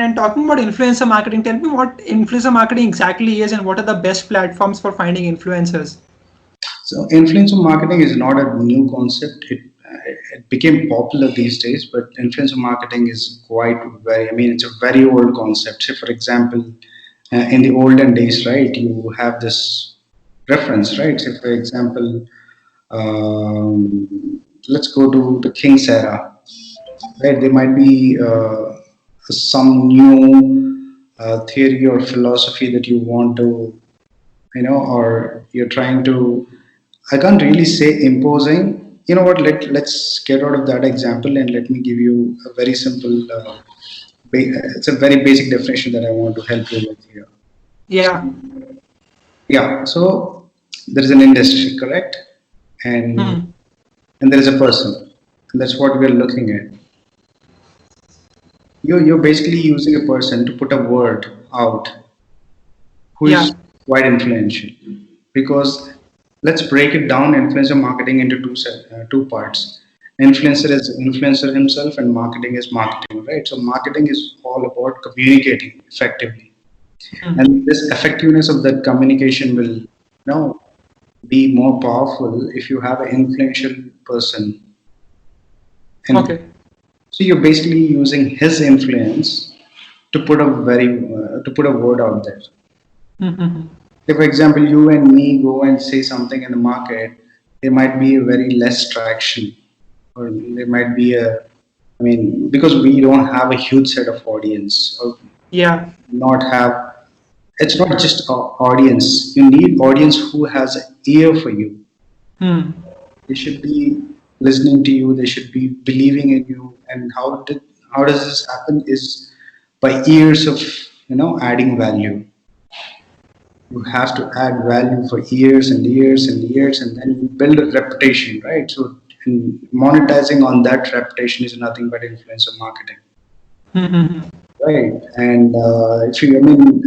And talking about influencer marketing, tell me what influencer marketing exactly is and what are the best platforms for finding influencers? So influencer marketing is not a new concept. It became popular these days, but influencer marketing is quite very. I mean, it's a very old concept. Say, for example, in the olden days, right, you have this reference, right? Say, for example, let's go to the King's era, right? There might be some new theory or philosophy that you want to, or you're trying to. I can't really say imposing. You know what? Let's get out of that example and let me give you a very simple. It's a very basic definition that I want to help you with here. So, Yeah. yeah. So there is an industry, correct? And Hmm. and there is a person, and that's what we're looking at. You're basically using a person to put a word out who is Yeah. quite influential, because let's break it down influencer marketing into two parts. Influencer is influencer himself and marketing is marketing, right? So marketing is all about communicating effectively, Hmm. and this effectiveness of that communication will be more powerful if you have an influential person. And Okay. so you're basically using his influence to put a word out there. Hmm. If, for example, you and me go and say something in the market, there might be a very less traction, or there might be I mean, because we don't have a huge set of audience, or Yeah. not have. It's not just audience. You need audience who has an ear for you. Hmm. They should be listening to you. They should be believing in you. And how does this happen? Is by years of adding value. You have to add value for years and years and years, and then you build a reputation, right? So and monetizing on that reputation is nothing but influencer marketing, Hmm. right? And if you I mean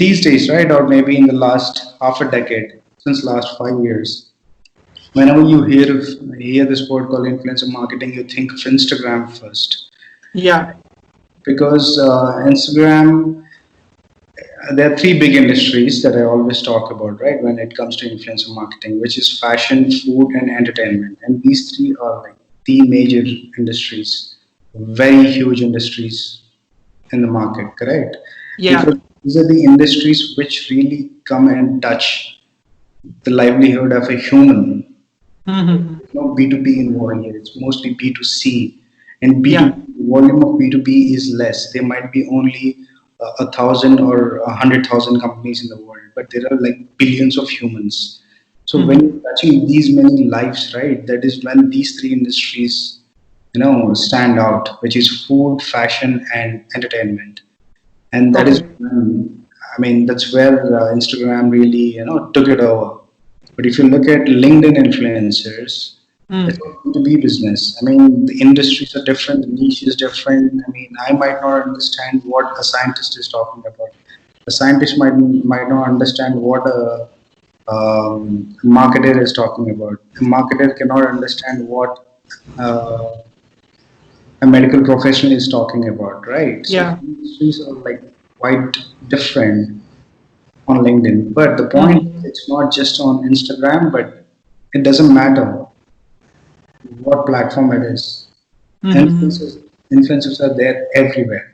these days, right, or maybe in the last half a decade, since last 5 years, whenever you hear this word called influencer marketing, you think of Instagram first, Yeah. because Instagram. There are three big industries that I always talk about, right, when it comes to influencer marketing, which is fashion, food, and entertainment. And these three are like the major industries, very huge industries in the market, correct? Yeah. Because these are the industries which really come and touch the livelihood of a human. Hmm. No B2B involved here. It's mostly B2C, and Yeah. B2 volume of B2B is less. There might be only 1,000 or 100,000 companies in the world, but there are like billions of humans. So when Hmm. you're touching these many lives, right, that is when these three industries, stand out, which is food, fashion, and entertainment. And that is Okay. when, I mean, that's where Instagram really, took it over. But if you look at LinkedIn influencers, it's Hmm. a B2B business. I mean, the industries are different, the niche is different. I mean, I might not understand what a scientist is talking about. A scientist might not understand what a marketer is talking about. A marketer cannot understand what uh, a medical professional is talking about, right? So Yeah. industries are like quite different on LinkedIn. But the point is, Hmm. it's not just on Instagram, but it doesn't matter what platform it is. Hmm. Influencers, influencers are there everywhere.